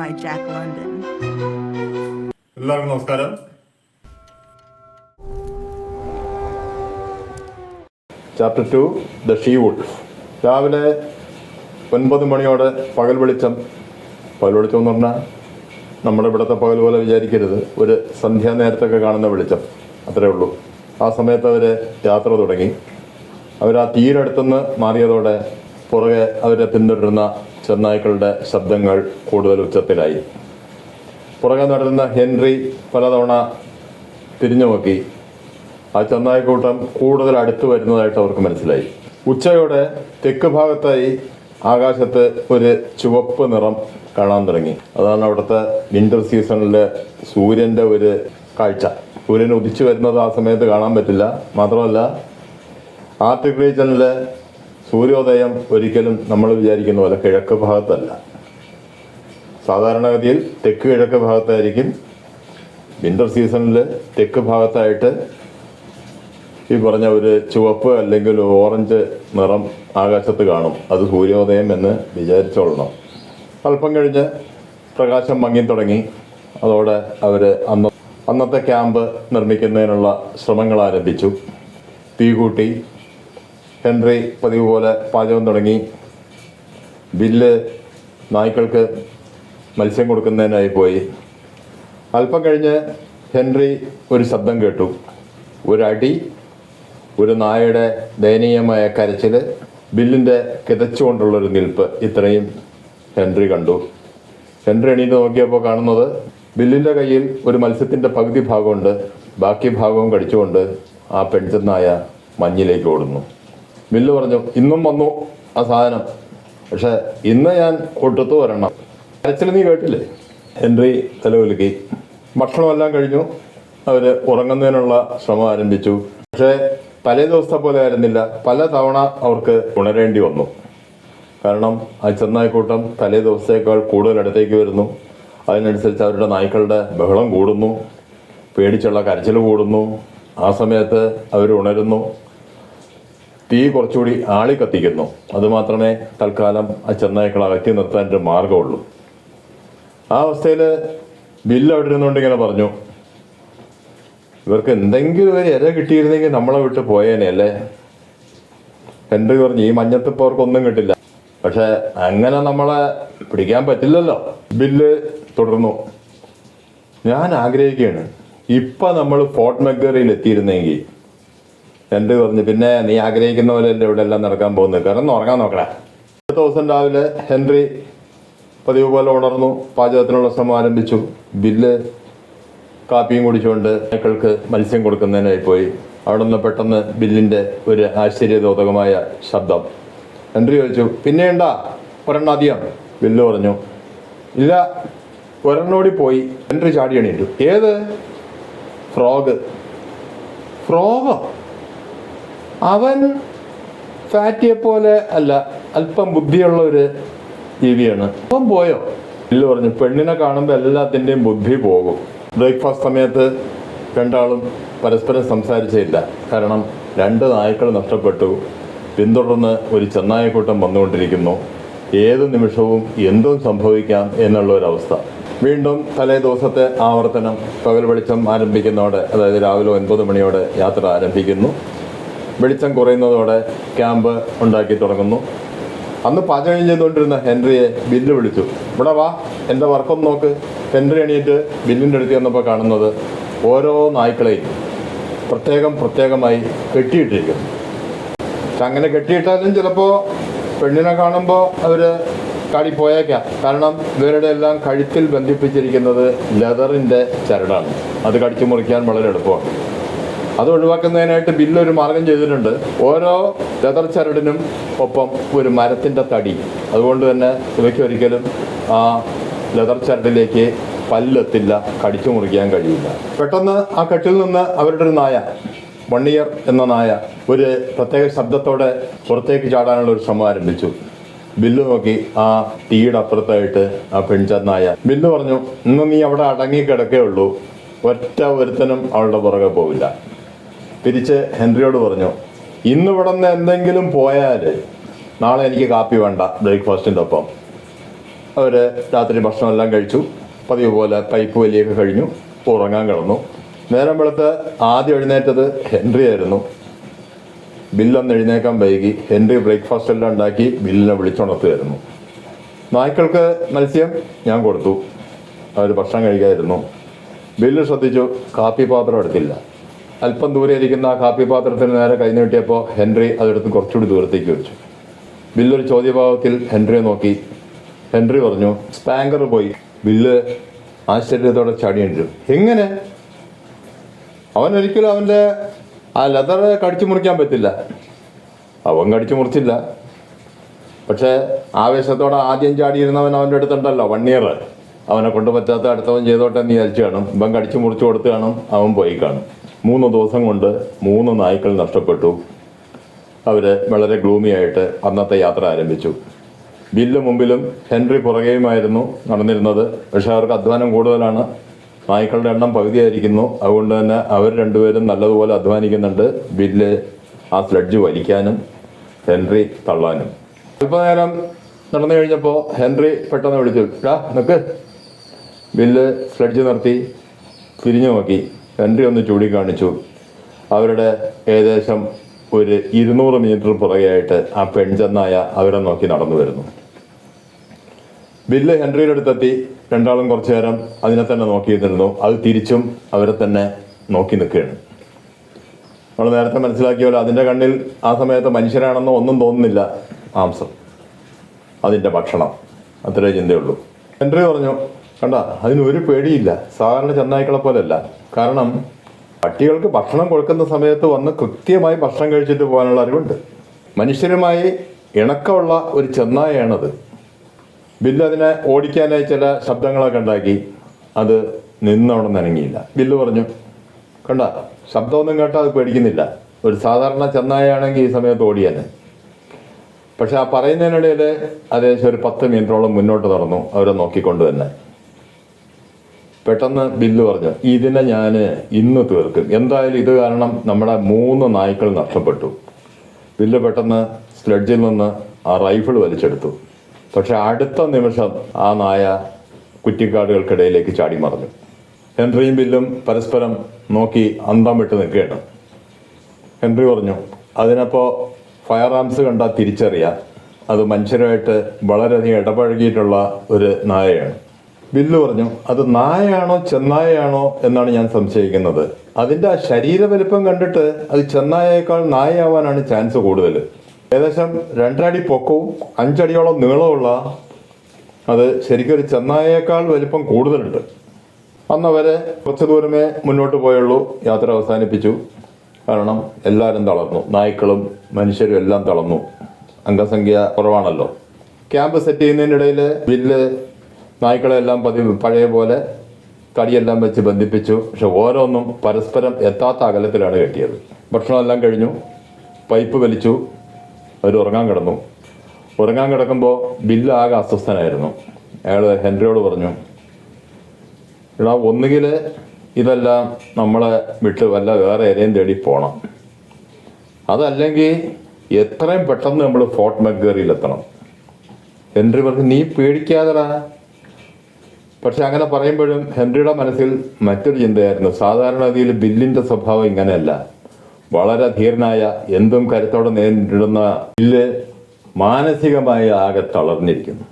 by Jack London. എല്ലാവർക്കും നമസ്കാരം. Chapter 2 the she വുഡ്. രാവിലെ 9 മണിയോടെ പകൽ വെളിച്ചം എന്ന് പറഞ്ഞാൽ നമ്മുടെ ഇവിടുത്തെ പകൽ പോലെ വിചാരിക്കരുത്. ഒരു സന്ധ്യാ നേരത്തൊക്കെ കാണുന്ന വെളിച്ചം അത്രേ ഉള്ളൂ. ആ സമയത്ത് അവർ യാത്ര തുടങ്ങി. അവർ ആ തീരടുത്തുനിന്ന് മാറിയതോടെ പുറകെ അവരെ പിന്തുടരുന്ന ചെന്നായ്ക്കളുടെ ശബ്ദങ്ങൾ കൂടുതൽ ഉച്ചത്തിലായി. പുറകെ നടന്ന ഹെൻറി പലതവണ തിരിഞ്ഞു നോക്കി. ആ ചെന്നായ്ക്കൂട്ടം കൂടുതൽ അടുത്ത് വരുന്നതായിട്ട് അവർക്ക് മനസ്സിലായി. ഉച്ചയോടെ തെക്ക് ഭാഗത്തായി ആകാശത്ത് ഒരു ചുവപ്പ് നിറം കാണാൻ തുടങ്ങി. അതാണ് അവിടുത്തെ വിൻ്റർ സീസണിലെ സൂര്യൻ്റെ ഒരു കാഴ്ച. സൂര്യൻ ഉദിച്ചു വരുന്നത് ആ സമയത്ത് കാണാൻ പറ്റില്ല. മാത്രമല്ല ആർട്ടിക് റീജനിലെ സൂര്യോദയം ഒരിക്കലും നമ്മൾ വിചാരിക്കുന്ന പോലെ കിഴക്ക് ഭാഗത്തല്ല. സാധാരണഗതിയിൽ തെക്ക് കിഴക്ക് ഭാഗത്തായിരിക്കും. വിൻ്റർ സീസണിൽ തെക്ക് ഭാഗത്തായിട്ട് ഈ പറഞ്ഞ ഒരു ചുവപ്പ് അല്ലെങ്കിൽ ഓറഞ്ച് നിറം ആകാശത്ത് കാണും. അത് സൂര്യോദയം എന്ന് വിചാരിച്ചോളണം. അല്പം കഴിഞ്ഞ് പ്രകാശം മങ്ങി തുടങ്ങി. അതോടെ അവർ അന്നത്തെ ക്യാമ്പ് നിർമ്മിക്കുന്നതിനുള്ള ശ്രമങ്ങൾ ആരംഭിച്ചു. തീ കൂട്ടി. ഹെൻറി പതിവ് പോലെ പാചകം തുടങ്ങി. ബില്ല് നായ്ക്കൾക്ക് മത്സ്യം കൊടുക്കുന്നതിനായി പോയി. അല്പം കഴിഞ്ഞ് ഹെൻറി ഒരു ശബ്ദം കേട്ടു. ഒരടി, ഒരു നായയുടെ ദയനീയമായ കരച്ചിൽ, ബില്ലിൻ്റെ കിതച്ചുകൊണ്ടുള്ളൊരു നിൽപ്പ്. ഇത്രയും ഹെൻറി കണ്ടു. ഹെൻറി എണീറ്റ് നോക്കിയപ്പോൾ കാണുന്നത് ബില്ലിൻ്റെ കയ്യിൽ ഒരു മത്സ്യത്തിൻ്റെ പകുതി ഭാഗമുണ്ട്. ബാക്കി ഭാഗവും കടിച്ചുകൊണ്ട് ആ പെൺചെന്നായ മഞ്ഞിലേക്ക് ഓടുന്നു. ബില്ല് പറഞ്ഞു, ഇന്നും വന്നു ആ സാധനം, പക്ഷെ ഇന്ന് ഞാൻ കൊട്ടുത്തു വരണം. കരച്ചിൽ നീ കേട്ടില്ലേ? ഹെൻറി തലകുലുക്കി. ഭക്ഷണമെല്ലാം കഴിഞ്ഞു. അവർ ഉറങ്ങുന്നതിനുള്ള ശ്രമം ആരംഭിച്ചു. പക്ഷേ തലേ ദിവസത്തെ പോലെ ആയിരുന്നില്ല. പല തവണ അവർക്ക് ഉണരേണ്ടി വന്നു. കാരണം ആ ചെന്നായ്ക്കൂട്ടം തലേ ദിവസത്തേക്കാൾ കൂടുതൽ അടുത്തേക്ക് വരുന്നു. അതിനനുസരിച്ച് അവരുടെ നായ്ക്കളുടെ ബഹളം കൂടുന്നു, പേടിച്ചുള്ള കരച്ചിൽ കൂടുന്നു. ആ സമയത്ത് അവർ ഉണരുന്നു. തീ കുറച്ചുകൂടി ആളി കത്തിക്കുന്നു. അതുമാത്രമേ തൽക്കാലം ആ ചെന്നായ്ക്കൾ അകറ്റി നിർത്താൻ ഒരു മാർഗമുള്ളൂ. ആ അവസ്ഥയിൽ ബില്ല് അവിടെ ഇരുന്നുകൊണ്ട് ഇങ്ങനെ പറഞ്ഞു, ഇവർക്ക് എന്തെങ്കിലും ഒരു ഇര കിട്ടിയിരുന്നെങ്കിൽ നമ്മളെ വിട്ട് പോയേനെ അല്ലേ. ഹെൻറി പറഞ്ഞു, ഈ മഞ്ഞത്തിപ്പോൾ അവർക്കൊന്നും കിട്ടില്ല, പക്ഷെ അങ്ങനെ നമ്മളെ പിടിക്കാൻ പറ്റില്ലല്ലോ. ബില്ല് തുടർന്നു, ഞാൻ ആഗ്രഹിക്കുകയാണ് ഇപ്പം നമ്മൾ ഫോർട്ട് മെക്ഗറിയിൽ എത്തിയിരുന്നെങ്കിൽ. ഹെൻറി പറഞ്ഞു, പിന്നെ നീ ആഗ്രഹിക്കുന്ന പോലെ അല്ലേ ഇവിടെ എല്ലാം നടക്കാൻ പോകുന്നത്, കാരണം ഉറങ്ങാൻ നോക്കണേ. അടുത്ത ദിവസം രാവിലെ ഹെൻറി പതിവ് പോലെ ഉണർന്നു. പാചകത്തിനുള്ള ശ്രമം ആരംഭിച്ചു. ബില്ല് കാപ്പിയും കുടിച്ചുകൊണ്ട് മക്കൾക്ക് മത്സ്യം കൊടുക്കുന്നതിനായി പോയി. അവിടെ നിന്ന് പെട്ടെന്ന് ബില്ലിൻ്റെ ഒരു ആശ്ചര്യദോതകമായ ശബ്ദം. ഹെൻറി ചോദിച്ചു, പിന്നെ ഉണ്ടാ ഒരെണ്ണം അധികം? ബില്ല് പറഞ്ഞു, ഇല്ല, ഒരെണ്ണോടി പോയി. ഹെൻറി ചാടി എണീറ്റു. ഏത്? ഫ്രോഗോ? അവൻ ഫാറ്റിയെ പോലെ അല്ല, അല്പം ബുദ്ധിയുള്ള ഒരു ജീവിയാണ്. അവൻ പോയോ? ബില്ല് പറഞ്ഞു, പെണ്ണിനെ കാണുമ്പോൾ എല്ലാത്തിൻ്റെയും ബുദ്ധി പോകും. ബ്രേക്ക്ഫാസ്റ്റ് സമയത്ത് രണ്ടാളും പരസ്പരം സംസാരിച്ചില്ല. കാരണം 2 നായ്ക്കൾ നഷ്ടപ്പെട്ടു. പിന്തുടർന്ന് ഒരു ചെന്നായക്കൂട്ടം വന്നുകൊണ്ടിരിക്കുന്നു. ഏത് നിമിഷവും എന്തും സംഭവിക്കാം എന്നുള്ളൊരവസ്ഥ. വീണ്ടും തലേ ദിവസത്തെ ആവർത്തനം. പകൽ വെളിച്ചം ആരംഭിക്കുന്നതോടെ, അതായത് രാവിലെ 9 മണിയോടെ യാത്ര ആരംഭിക്കുന്നു. വെളിച്ചം കുറയുന്നതോടെ ക്യാമ്പ് ഉണ്ടാക്കി തുടങ്ങുന്നു. അന്ന് പാചകം ചെയ്തുകൊണ്ടിരുന്ന ഹെൻറിയെ ബില്ല് വിളിച്ചു, ഇവിടെ വാ, എൻ്റെ വർക്കൊന്ന് നോക്ക്. ഹെൻറി എണീറ്റ് ബില്ലിൻ്റെ അടുത്ത് ചെന്നപ്പോൾ കാണുന്നത് ഓരോ നായ്ക്കളെയും പ്രത്യേകമായി കെട്ടിയിട്ടിരിക്കുന്നു. പക്ഷെ അങ്ങനെ കെട്ടിയിട്ടാലും ചിലപ്പോൾ പെണ്ണിനെ കാണുമ്പോൾ അവർ കാടിപ്പോയേക്കാം. കാരണം ഇവരുടെ എല്ലാം കഴുത്തിൽ ബന്ധിപ്പിച്ചിരിക്കുന്നത് ലെതറിൻ്റെ ചരടാണ്. അത് കടിച്ചു മുറിക്കാൻ വളരെ എളുപ്പമാണ്. അത് ഒഴിവാക്കുന്നതിനായിട്ട് ബില്ലൊരു മാർഗം ചെയ്തിട്ടുണ്ട്. ഓരോ ലെതർ ചരടിനും ഒപ്പം ഒരു മരത്തിൻ്റെ തടി. അതുകൊണ്ട് തന്നെ ഇവയ്ക്ക് ഒരിക്കലും ആ ലെതർ ചരടിലേക്ക് പല്ലെത്തില്ല, കടിച്ചു മുറിക്കാൻ കഴിയില്ല. പെട്ടെന്ന് ആ കെട്ടിൽ നിന്ന് അവരുടെ ഒരു നായ, 1 ഇയർ എന്ന നായ, ഒരു പ്രത്യേക ശബ്ദത്തോടെ പുറത്തേക്ക് ചാടാനുള്ള ഒരു ശ്രമം ആരംഭിച്ചു. ബില്ല് നോക്കി. ആ തീയുടെ അപ്പുറത്തായിട്ട് ആ പെൺചെന്നായ. ബില്ല് പറഞ്ഞു, ഇന്ന് നീ അവിടെ അടങ്ങി കിടക്കേ ഉള്ളൂ, ഒറ്റ ഒരുത്തനും അവളുടെ പുറകെ പോവില്ല. തിരിച്ച് ഹെൻറിയോട് പറഞ്ഞു, ഇന്ന് ഇവിടെ നിന്ന് എന്തെങ്കിലും പോയാൽ നാളെ എനിക്ക് കാപ്പി വേണ്ട ബ്രേക്ക്ഫാസ്റ്റിൻ്റെ ഒപ്പം. അവർ രാത്രി ഭക്ഷണമെല്ലാം കഴിച്ചു. പതിവ് പോലെ പൈപ്പ് വലിയൊക്കെ കഴിഞ്ഞു ഉറങ്ങാൻ കിടന്നു. നേരം വെളുത്ത് ആദ്യം എഴുന്നേറ്റത് ഹെൻറി ആയിരുന്നു. ബില്ലൊന്ന് എഴുന്നേക്കാൻ വൈകി. ഹെൻറി ബ്രേക്ക്ഫാസ്റ്റ് എല്ലാം ഉണ്ടാക്കി ബില്ലിനെ വിളിച്ചുണർത്തുമായിരുന്നു. നായ്ക്കൾക്ക് മത്സ്യം ഞാൻ കൊടുത്തു. അവർ ഭക്ഷണം കഴിക്കായിരുന്നു. ബില്ല് ശ്രദ്ധിച്ചു, കാപ്പി പാത്രം എടുത്തില്ല. അല്പം ദൂരെ ഇരിക്കുന്ന ആ കാപ്പി പാത്രത്തിന് നേരെ കൈ നീട്ടിയപ്പോൾ ഹെൻറി അതെടുത്ത് കുറച്ചുകൂടി ദൂരത്തേക്ക് വെച്ചു. ബില്ലൊരു ചോദ്യഭാവത്തിൽ ഹെൻറിയെ നോക്കി. ഹെൻറി പറഞ്ഞു, സ്പാങ്കർ പോയി. ബില്ല് ആശ്ചര്യത്തോടെ ചാടി എണീറ്റു. എങ്ങനെ? അവനൊരിക്കലും അവൻ്റെ ആ ലെതർ കടിച്ചു മുറിക്കാൻ പറ്റില്ല. അവൻ കടിച്ചു മുറിച്ചില്ല. പക്ഷേ ആവേശത്തോടെ ആദ്യം ചാടിയിരുന്നവൻ അവൻ്റെ അടുത്തുണ്ടല്ലോ 1 ഇയർ. അവനെ കൊണ്ട് പറ്റാത്ത അടുത്തവൻ ചെയ്തോട്ടെ എന്ന് വിചാരിച്ചു കാണും. ഇവൻ കടിച്ചു മുറിച്ചു കൊടുത്ത് കാണും. അവൻ പോയി കാണും. 3 ദിവസം കൊണ്ട് 3 നായ്ക്കൾ നഷ്ടപ്പെട്ടു. അവർ വളരെ ഗ്ലൂമി ആയിട്ട് അന്നത്തെ യാത്ര ആരംഭിച്ചു. ബില്ല് മുമ്പിലും ഹെൻറി പുറകെയുമായിരുന്നു നടന്നിരുന്നത്. പക്ഷെ അവർക്ക് അധ്വാനം കൂടുതലാണ്. നായ്ക്കളുടെ എണ്ണം പകുതിയായിരിക്കുന്നു. അതുകൊണ്ട് തന്നെ അവർ രണ്ടുപേരും നല്ലതുപോലെ അധ്വാനിക്കുന്നുണ്ട്. ബില്ല് ആ സ്ലെഡ്ജ് വലിക്കാനും ഹെൻറി തള്ളാനും. അല്പനേരം നടന്നു കഴിഞ്ഞപ്പോൾ ഹെൻറി പെട്ടെന്ന് വിളിച്ചു, നിക്ക്. ബില്ല് സ്ലെഡ്ജ് നിർത്തി തിരിഞ്ഞു നോക്കി. ഹെൻറി ഒന്ന് ചൂണ്ടിക്കാണിച്ചു. അവരുടെ ഏകദേശം ഒരു 200 മീറ്റർ പുറകെയായിട്ട് ആ പെൺചെന്നായ അവരെ നോക്കി നടന്നു വരുന്നു. ബില്ല് ഹെൻറിയുടെ അടുത്തെത്തി. രണ്ടാളും കുറച്ചു നേരം അതിനെ തന്നെ നോക്കിയിരുന്നിരുന്നു. അത് തിരിച്ചും അവരെ തന്നെ നോക്കി നിൽക്കുകയാണ്. നമ്മൾ നേരത്തെ മനസ്സിലാക്കിയ പോലെ അതിൻ്റെ കണ്ണിൽ ആ സമയത്ത് മനുഷ്യരാണെന്നോ ഒന്നും തോന്നുന്നില്ല. മാംസം, അതിൻ്റെ ഭക്ഷണം, അത്രേ ചിന്തയുള്ളൂ. ഹെൻറി പറഞ്ഞു, കണ്ട, അതിനൊരു പേടിയില്ല. സാധാരണ ചെന്നായ്ക്കളെ പോലെയല്ല. കാരണം പട്ടികൾക്ക് ഭക്ഷണം കൊടുക്കുന്ന സമയത്ത് വന്ന് കൃത്യമായി ഭക്ഷണം കഴിച്ചിട്ട് പോകാനുള്ള അറിവുണ്ട്. മനുഷ്യരുമായി ഇണക്കമുള്ള ഒരു ചെന്നായയാണത്. ബില്ല് അതിനെ ഓടിക്കാനായി ചില ശബ്ദങ്ങളൊക്കെ ഉണ്ടാക്കി. അത് നിന്നവിടെ നനങ്ങിയില്ല. ബില്ല് പറഞ്ഞു, കണ്ട, ശബ്ദമൊന്നും കേട്ടാൽ അത് പേടിക്കുന്നില്ല. ഒരു സാധാരണ ചെന്നായാണെങ്കിൽ ഈ സമയത്ത് ഓടിയാനെ. പക്ഷെ ആ പറയുന്നതിനിടയിൽ ഏകദേശം ഒരു 10 മീറ്ററോളം മുന്നോട്ട് നടന്നു, അവരെ നോക്കിക്കൊണ്ട് തന്നെ. പെട്ടെന്ന് ബില്ല് പറഞ്ഞു, ഇതിനെ ഞാൻ ഇന്ന് തീർക്കും. എന്തായാലും ഇത് കാരണം നമ്മുടെ 3 നായ്ക്കൾ നഷ്ടപ്പെട്ടു. ബില്ല് പെട്ടെന്ന് സ്ലെഡ്ജിൽ നിന്ന് ആ റൈഫിൾ വലിച്ചെടുത്തു. പക്ഷെ അടുത്ത നിമിഷം ആ നായ കുറ്റിക്കാടുകൾക്കിടയിലേക്ക് ചാടി മറഞ്ഞു. ഹെൻറിയും ബില്ലും പരസ്പരം നോക്കി അന്തം വിട്ട് നിൽക്കുകയാണ്. ഹെൻറി പറഞ്ഞു, അതിനപ്പോൾ ഫയർ ആംസ് കണ്ടാൽ തിരിച്ചറിയാം. അത് മനുഷ്യരുമായിട്ട് വളരെയധികം ഇടപഴകിയിട്ടുള്ള ഒരു നായയാണ്. ബില്ല് പറഞ്ഞു, അത് നായയാണോ ചെന്നായയാണോ എന്നാണ് ഞാൻ സംശയിക്കുന്നത്. അതിൻ്റെ ആ ശരീര വലിപ്പം കണ്ടിട്ട് അത് ചെന്നായേക്കാൾ നായയാവാനാണ് ചാൻസ് കൂടുതൽ. ഏകദേശം 2 അടി പൊക്കവും 5 അടിയോളം നീളമുള്ള അത് ശരിക്കും ഒരു ചെന്നായേക്കാൾ വലിപ്പം കൂടുതലുണ്ട്. അന്നവരെ കുറച്ച് ദൂരമേ മുന്നോട്ട് പോയുള്ളൂ. യാത്ര അവസാനിപ്പിച്ചു. കാരണം എല്ലാവരും തളർന്നു. നായ്ക്കളും മനുഷ്യരും എല്ലാം തളർന്നു. അംഗസംഖ്യ കുറവാണല്ലോ. ക്യാമ്പ് സെറ്റ് ചെയ്യുന്നതിനിടയിൽ ബില്ല് നായ്ക്കളെല്ലാം പഴയ പോലെ തടിയെല്ലാം വെച്ച് ബന്ധിപ്പിച്ചു. പക്ഷെ ഓരോന്നും പരസ്പരം എത്താത്ത അകലത്തിലാണ് കെട്ടിയത്. ഭക്ഷണമെല്ലാം കഴിഞ്ഞു. പൈപ്പ് വലിച്ചു. അവർ ഉറങ്ങാൻ കിടന്നു. ഉറങ്ങാൻ കിടക്കുമ്പോൾ ബില്ല് ആകെ അസ്വസ്ഥനായിരുന്നു. അയാൾ ഹെൻറിയോട് പറഞ്ഞു, എടാ, ഒന്നുകിൽ ഇതെല്ലാം നമ്മളെ വിട്ട് വല്ല വേറെ ഏരെയും തേടി പോകണം, അതല്ലെങ്കിൽ എത്രയും പെട്ടെന്ന് നമ്മൾ ഫോർട്ട് മക്ഗറിയിലെത്തണം. ഹെൻറി പറഞ്ഞു, നീ പേടിക്കാതെടാ. പക്ഷെ അങ്ങനെ പറയുമ്പോഴും ഹെൻറിയുടെ മനസ്സിൽ മറ്റൊരു ചിന്തയായിരുന്നു. സാധാരണഗതിയിൽ ബില്ലിൻ്റെ സ്വഭാവം ഇങ്ങനെയല്ല. വളരെ ധീരനായ, എന്തും കരുത്തോടെ നേരിടുന്ന ബില്ല് മാനസികമായി ആകെ തളർന്നിരിക്കുന്നു.